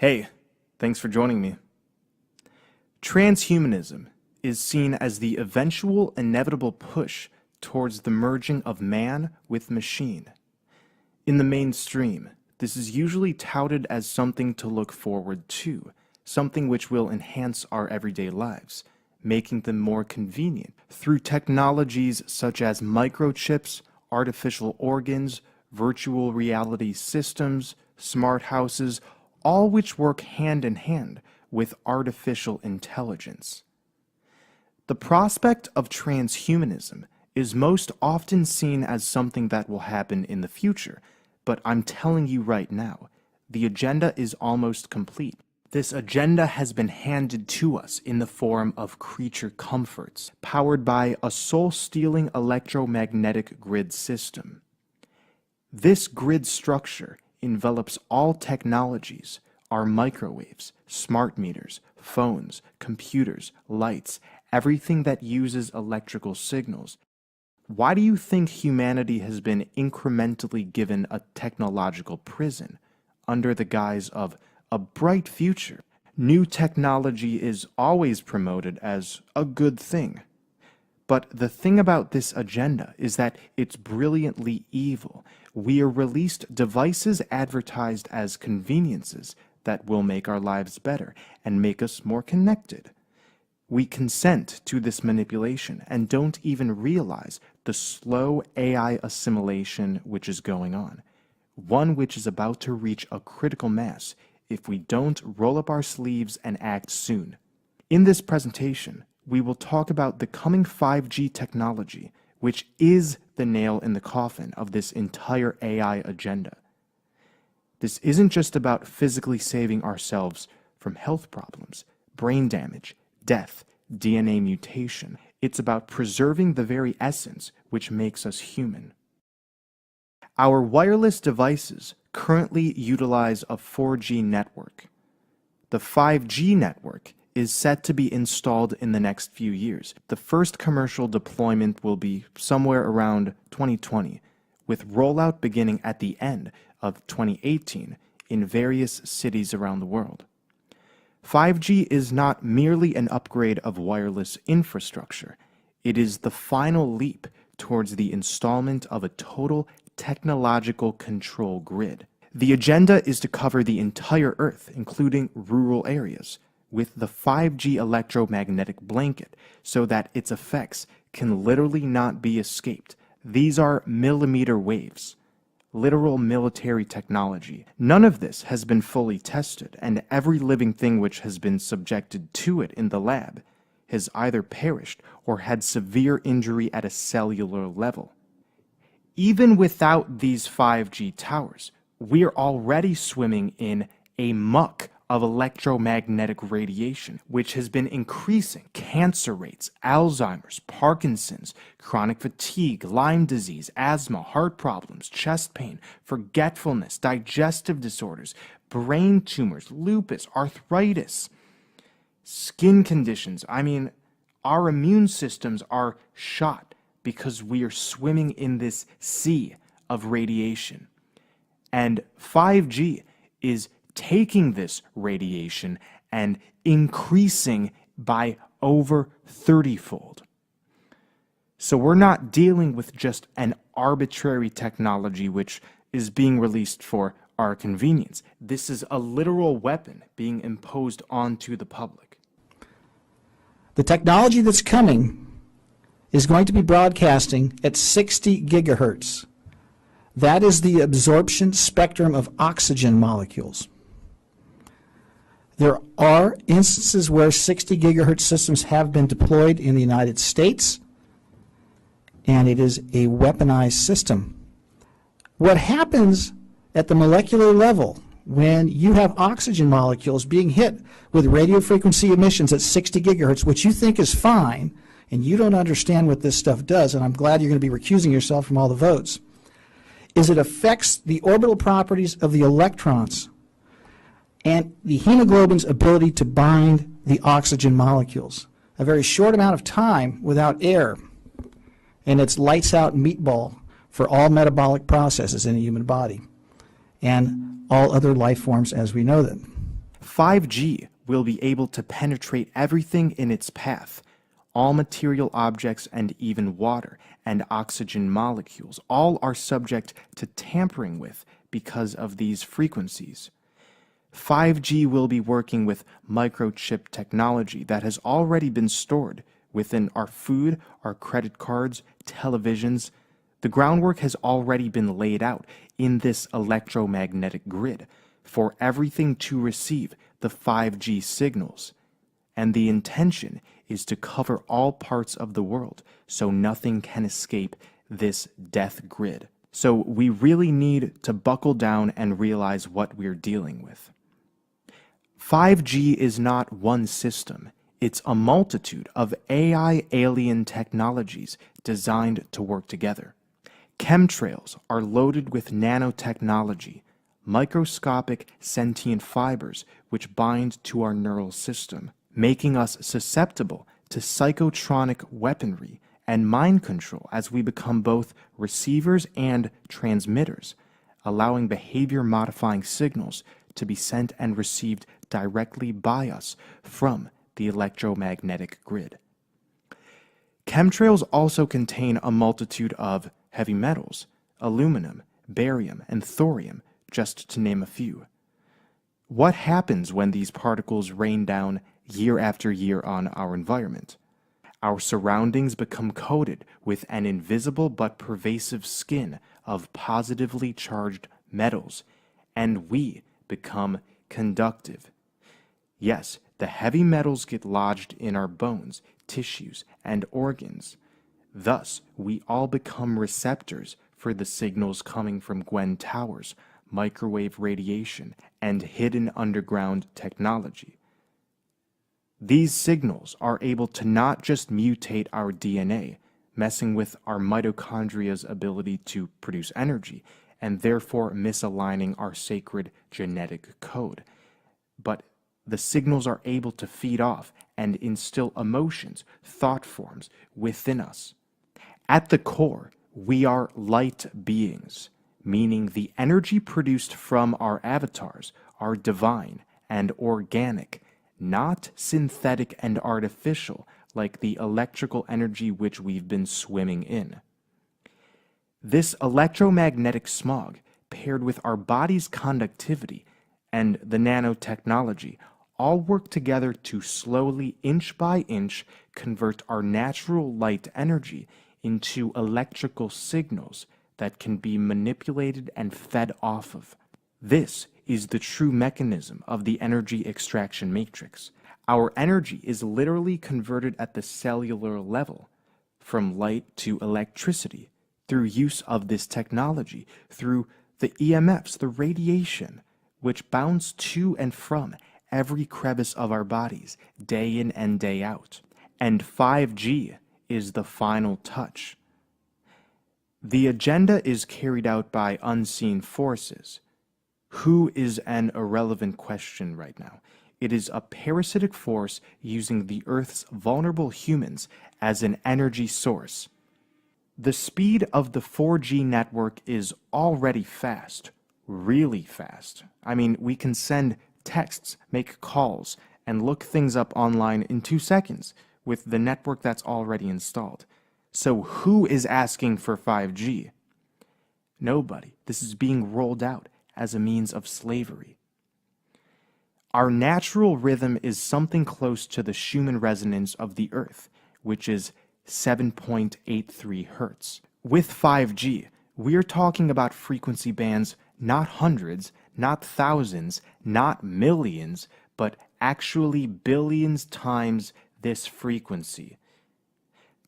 Hey, thanks for joining me. Transhumanism is seen as the eventual inevitable push towards the merging of man with machine. In the mainstream, this is usually touted as something to look forward to, something which will enhance our everyday lives, making them more convenient through technologies such as microchips, artificial organs, virtual reality systems, smart houses, all which work hand in hand with artificial intelligence. The prospect of transhumanism is most often seen as something that will happen in the future, but I'm telling you right now, the agenda is almost complete. This agenda has been handed to us in the form of creature comforts, powered by a soul-stealing electromagnetic grid system. This grid structure envelops all technologies, our microwaves, smart meters, phones, computers, lights, everything that uses electrical signals. Why do you think humanity has been incrementally given a technological prison under the guise of a bright future? New technology is always promoted as a good thing. But the thing about this agenda is that it's brilliantly evil. We are released devices advertised as conveniences that will make our lives better and make us more connected. We consent to this manipulation and don't even realize the slow AI assimilation which is going on, one which is about to reach a critical mass if we don't roll up our sleeves and act soon. In this presentation, we will talk about the coming 5G technology, which is the nail in the coffin of this entire AI agenda. This isn't just about physically saving ourselves from health problems, brain damage, death, DNA mutation. It's about preserving the very essence which makes us human. Our wireless devices currently utilize a 4G network. The 5G network is set to be installed in the next few years. The first commercial deployment will be somewhere around 2020, with rollout beginning at the end of 2018 in various cities around the world. 5G is not merely an upgrade of wireless infrastructure. It is the final leap towards the installment of a total technological control grid. The agenda is to cover the entire Earth, including rural areas, with the 5G electromagnetic blanket so that its effects can literally not be escaped. These are millimeter waves, literal military technology. None of this has been fully tested, and every living thing which has been subjected to it in the lab has either perished or had severe injury at a cellular level. Even without these 5G towers, we are already swimming in a muck of electromagnetic radiation, which has been increasing cancer rates, Alzheimer's, Parkinson's, chronic fatigue, Lyme disease, asthma, heart problems, chest pain, forgetfulness, digestive disorders, brain tumors, lupus, arthritis, skin conditions. Our immune systems are shot because we are swimming in this sea of radiation. And 5G is taking this radiation and increasing by over 30-fold. So we're not dealing with just an arbitrary technology which is being released for our convenience. This is a literal weapon being imposed onto the public. The technology that's coming is going to be broadcasting at 60 gigahertz. That is the absorption spectrum of oxygen molecules. There are instances where 60 gigahertz systems have been deployed in the United States, and it is a weaponized system. What happens at the molecular level when you have oxygen molecules being hit with radio frequency emissions at 60 gigahertz, which you think is fine, and you don't understand what this stuff does, and I'm glad you're going to be recusing yourself from all the votes, is it affects the orbital properties of the electrons and the hemoglobin's ability to bind the oxygen molecules. A very short amount of time without air, and it's lights out meatball for all metabolic processes in the human body and all other life forms as we know them. 5G will be able to penetrate everything in its path. All material objects and even water and oxygen molecules all are subject to tampering with because of these frequencies. 5G will be working with microchip technology that has already been stored within our food, our credit cards, televisions. The groundwork has already been laid out in this electromagnetic grid for everything to receive the 5G signals. And the intention is to cover all parts of the world so nothing can escape this death grid. So we really need to buckle down and realize what we're dealing with. 5G is not one system. It's a multitude of AI alien technologies designed to work together. Chemtrails are loaded with nanotechnology, microscopic sentient fibers which bind to our neural system, making us susceptible to psychotronic weaponry and mind control as we become both receivers and transmitters, allowing behavior-modifying signals to be sent and received directly by us from the electromagnetic grid. Chemtrails also contain a multitude of heavy metals, aluminum, barium, and thorium, just to name a few. What happens when these particles rain down year after year on our environment? Our surroundings become coated with an invisible but pervasive skin of positively charged metals, and we become conductive. Yes, the heavy metals get lodged in our bones, tissues, and organs. Thus, we all become receptors for the signals coming from Gwen towers, microwave radiation, and hidden underground technology. These signals are able to not just mutate our DNA, messing with our mitochondria's ability to produce energy, and therefore misaligning our sacred genetic code, but the signals are able to feed off and instill emotions, thought forms within us. At the core, we are light beings, meaning the energy produced from our avatars are divine and organic, not synthetic and artificial like the electrical energy which we've been swimming in. This electromagnetic smog, paired with our body's conductivity and the nanotechnology, all work together to slowly, inch by inch, convert our natural light energy into electrical signals that can be manipulated and fed off of. This is the true mechanism of the energy extraction matrix. Our energy is literally converted at the cellular level, from light to electricity, through use of this technology, through the EMFs, the radiation, which bounce to and from every crevice of our bodies, day in and day out. And 5G is the final touch. The agenda is carried out by unseen forces. Who is an irrelevant question right now. It is a parasitic force using the Earth's vulnerable humans as an energy source. The speed of the 4G network is already fast, really fast. I mean, we can send texts, make calls, and look things up online in 2 seconds with the network that's already installed. So who is asking for 5G? Nobody. This is being rolled out as a means of slavery. Our natural rhythm is something close to the Schumann resonance of the Earth, which is 7.83 hertz. With 5G, we're talking about frequency bands not hundreds, not thousands, not millions, but actually billions times this frequency.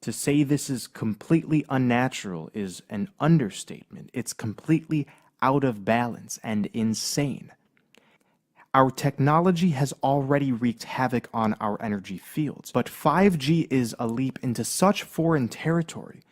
To say this is completely unnatural is an understatement. It's completely out of balance and insane. Our technology has already wreaked havoc on our energy fields, but 5G is a leap into such foreign territory.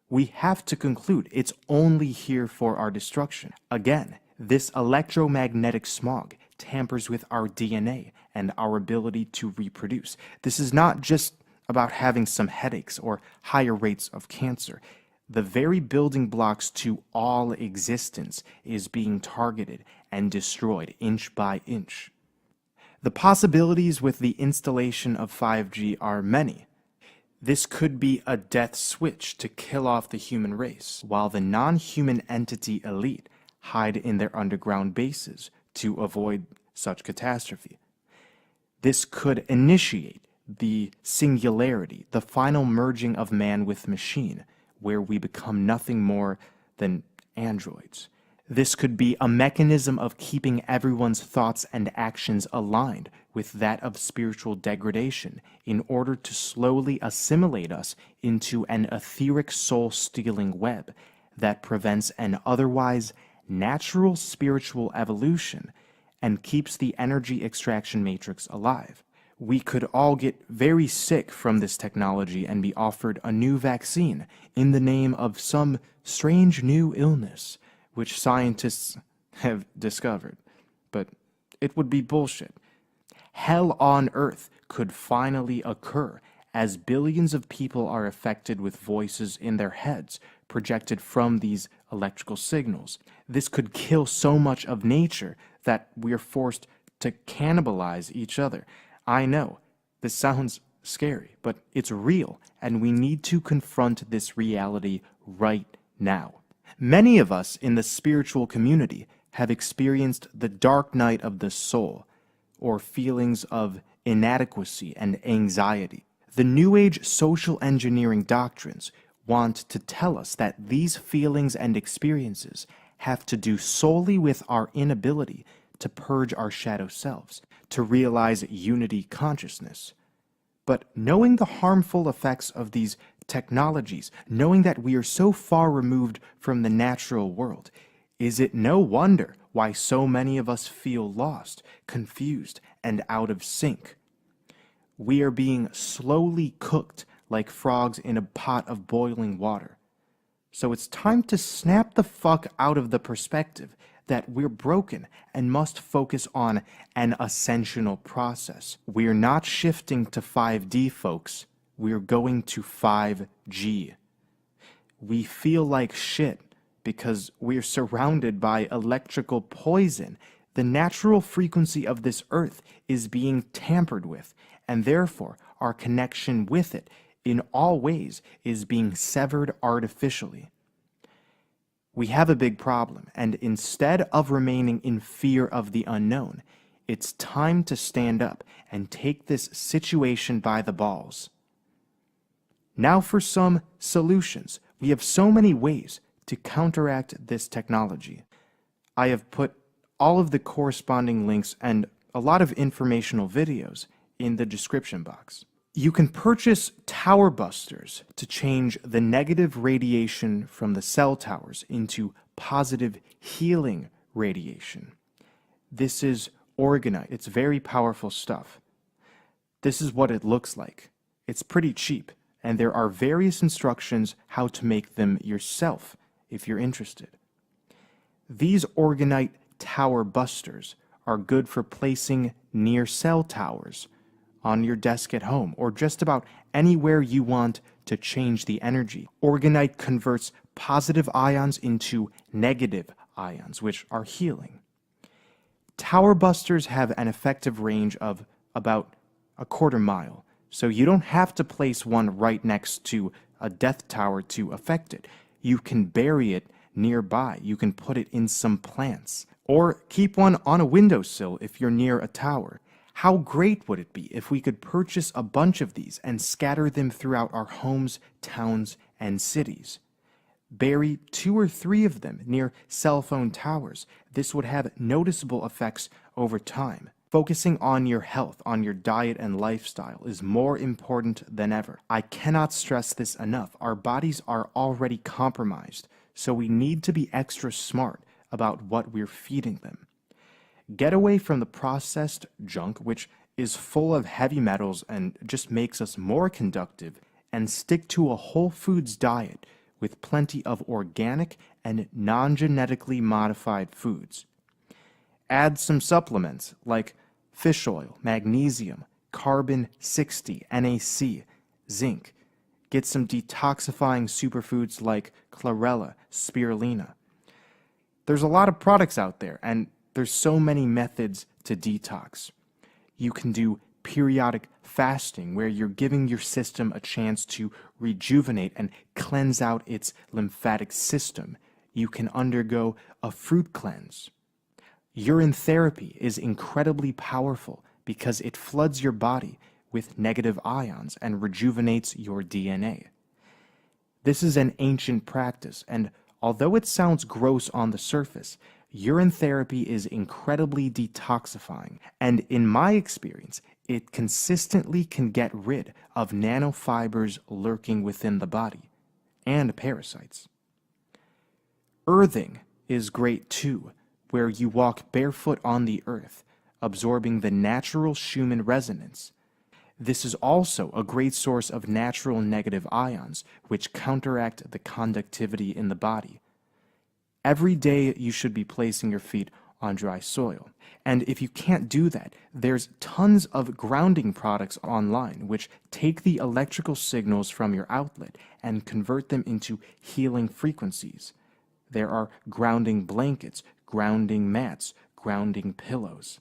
We have to conclude it's only here for our destruction. Again, this electromagnetic smog tampers with our DNA and our ability to reproduce. This is not just about having some headaches or higher rates of cancer. The very building blocks to all existence is being targeted and destroyed inch by inch. The possibilities with the installation of 5G are many. This could be a death switch to kill off the human race, while the non-human entity elite hide in their underground bases to avoid such catastrophe. This could initiate the singularity, the final merging of man with machine, where we become nothing more than androids. This could be a mechanism of keeping everyone's thoughts and actions aligned with that of spiritual degradation in order to slowly assimilate us into an etheric soul-stealing web that prevents an otherwise natural spiritual evolution and keeps the energy extraction matrix alive. We could all get very sick from this technology and be offered a new vaccine in the name of some strange new illness which scientists have discovered. But it would be bullshit. Hell on earth could finally occur as billions of people are affected with voices in their heads projected from these electrical signals. This could kill so much of nature that we're forced to cannibalize each other. I know, this sounds scary, but it's real, and we need to confront this reality right now. Many of us in the spiritual community have experienced the dark night of the soul, or feelings of inadequacy and anxiety. The New Age social engineering doctrines want to tell us that these feelings and experiences have to do solely with our inability to purge our shadow selves, to realize unity consciousness. But knowing the harmful effects of these technologies, knowing that we are so far removed from the natural world, is it no wonder why so many of us feel lost, confused, and out of sync? We are being slowly cooked like frogs in a pot of boiling water. So it's time to snap the fuck out of the perspective that we're broken and must focus on an ascensional process. We're not shifting to 5D, folks. We're going to 5G. We feel like shit because we're surrounded by electrical poison. The natural frequency of this earth is being tampered with, and therefore our connection with it in all ways is being severed artificially. We have a big problem, and instead of remaining in fear of the unknown, it's time to stand up and take this situation by the balls. Now for some solutions. We have so many ways to counteract this technology. I have put all of the corresponding links and a lot of informational videos in the description box. You can purchase tower busters to change the negative radiation from the cell towers into positive healing radiation. This is orgonite. It's very powerful stuff. This is what it looks like. It's pretty cheap, and there are various instructions how to make them yourself if you're interested. These orgonite tower busters are good for placing near cell towers, on your desk at home, or just about anywhere you want to change the energy. Orgonite converts positive ions into negative ions, which are healing. Tower busters have an effective range of about a quarter mile, so you don't have to place one right next to a death tower to affect it. You can bury it nearby. You can put it in some plants, or keep one on a windowsill if you're near a tower. How great would it be if we could purchase a bunch of these and scatter them throughout our homes, towns, and cities? Bury 2 or 3 of them near cell phone towers. This would have noticeable effects over time. Focusing on your health, on your diet and lifestyle is more important than ever. I cannot stress this enough. Our bodies are already compromised, so we need to be extra smart about what we're feeding them. Get away from the processed junk, which is full of heavy metals and just makes us more conductive, and stick to a whole foods diet with plenty of organic and non-genetically modified foods. Add some supplements like fish oil, magnesium, carbon-60, NAC, zinc. Get some detoxifying superfoods like chlorella, spirulina. There's a lot of products out there, and there's so many methods to detox. You can do periodic fasting, where you're giving your system a chance to rejuvenate and cleanse out its lymphatic system. You can undergo a fruit cleanse. Urine therapy is incredibly powerful because it floods your body with negative ions and rejuvenates your DNA. This is an ancient practice, and although it sounds gross on the surface, urine therapy is incredibly detoxifying, and in my experience, it consistently can get rid of nanofibers lurking within the body, and parasites. Earthing is great too, where you walk barefoot on the earth, absorbing the natural Schumann resonance. This is also a great source of natural negative ions, which counteract the conductivity in the body. Every day you should be placing your feet on dry soil. And if you can't do that, there's tons of grounding products online which take the electrical signals from your outlet and convert them into healing frequencies. There are grounding blankets, grounding mats, grounding pillows.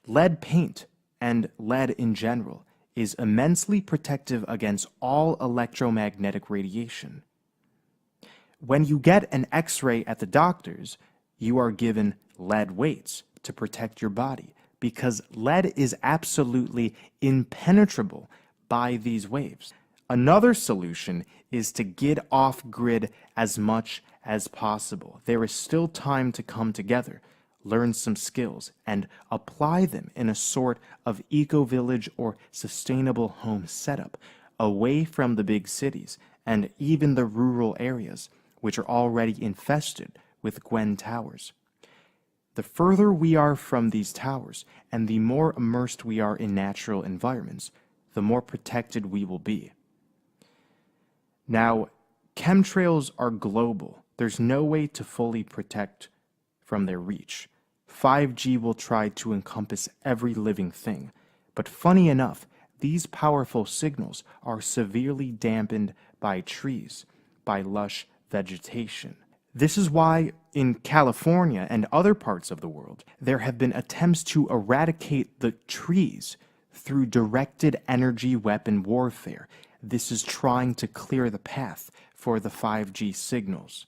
Lead paint, and lead in general, is immensely protective against all electromagnetic radiation. When you get an X-ray at the doctor's, you are given lead weights to protect your body because lead is absolutely impenetrable by these waves. Another solution is to get off grid as much as possible. There is still time to come together, learn some skills, and apply them in a sort of eco-village or sustainable home setup, away from the big cities and even the rural areas, which are already infested with Gwen towers. The further we are from these towers, and the more immersed we are in natural environments, the more protected we will be. Now, chemtrails are global. There's no way to fully protect from their reach. 5G will try to encompass every living thing, but funny enough, these powerful signals are severely dampened by trees, by lush vegetation. This is why in California and other parts of the world, there have been attempts to eradicate the trees through directed energy weapon warfare. This is trying to clear the path for the 5G signals.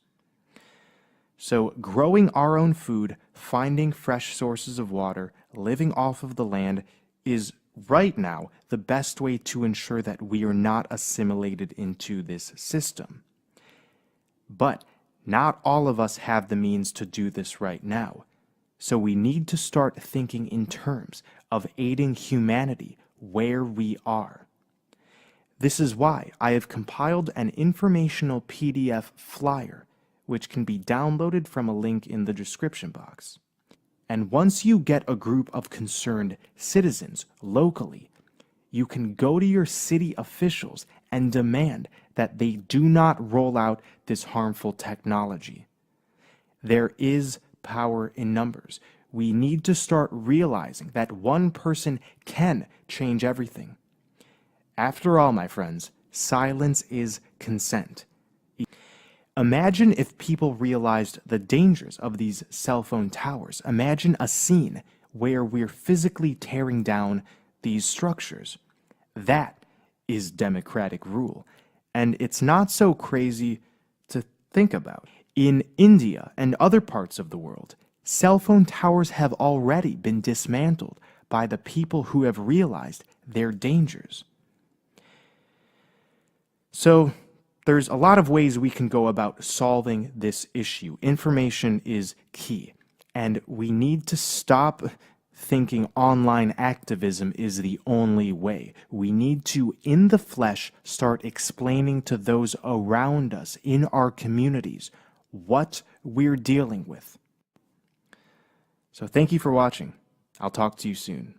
So growing our own food, finding fresh sources of water, living off of the land is right now the best way to ensure that we are not assimilated into this system. But not all of us have the means to do this right now. So we need to start thinking in terms of aiding humanity where we are. This is why I have compiled an informational PDF flyer which can be downloaded from a link in the description box. And once you get a group of concerned citizens locally, you can go to your city officials and demand that they do not roll out this harmful technology. There is power in numbers. We need to start realizing that one person can change everything. After all, my friends, silence is consent. Imagine if people realized the dangers of these cell phone towers. Imagine a scene where we're physically tearing down these structures. That is democratic rule. And it's not so crazy to think about. In India and other parts of the world, cell phone towers have already been dismantled by the people who have realized their dangers. So, there's a lot of ways we can go about solving this issue. Information is key, and we need to stop thinking online activism is the only way. We need to, in the flesh, start explaining to those around us in our communities what we're dealing with. So thank you for watching. I'll talk to you soon.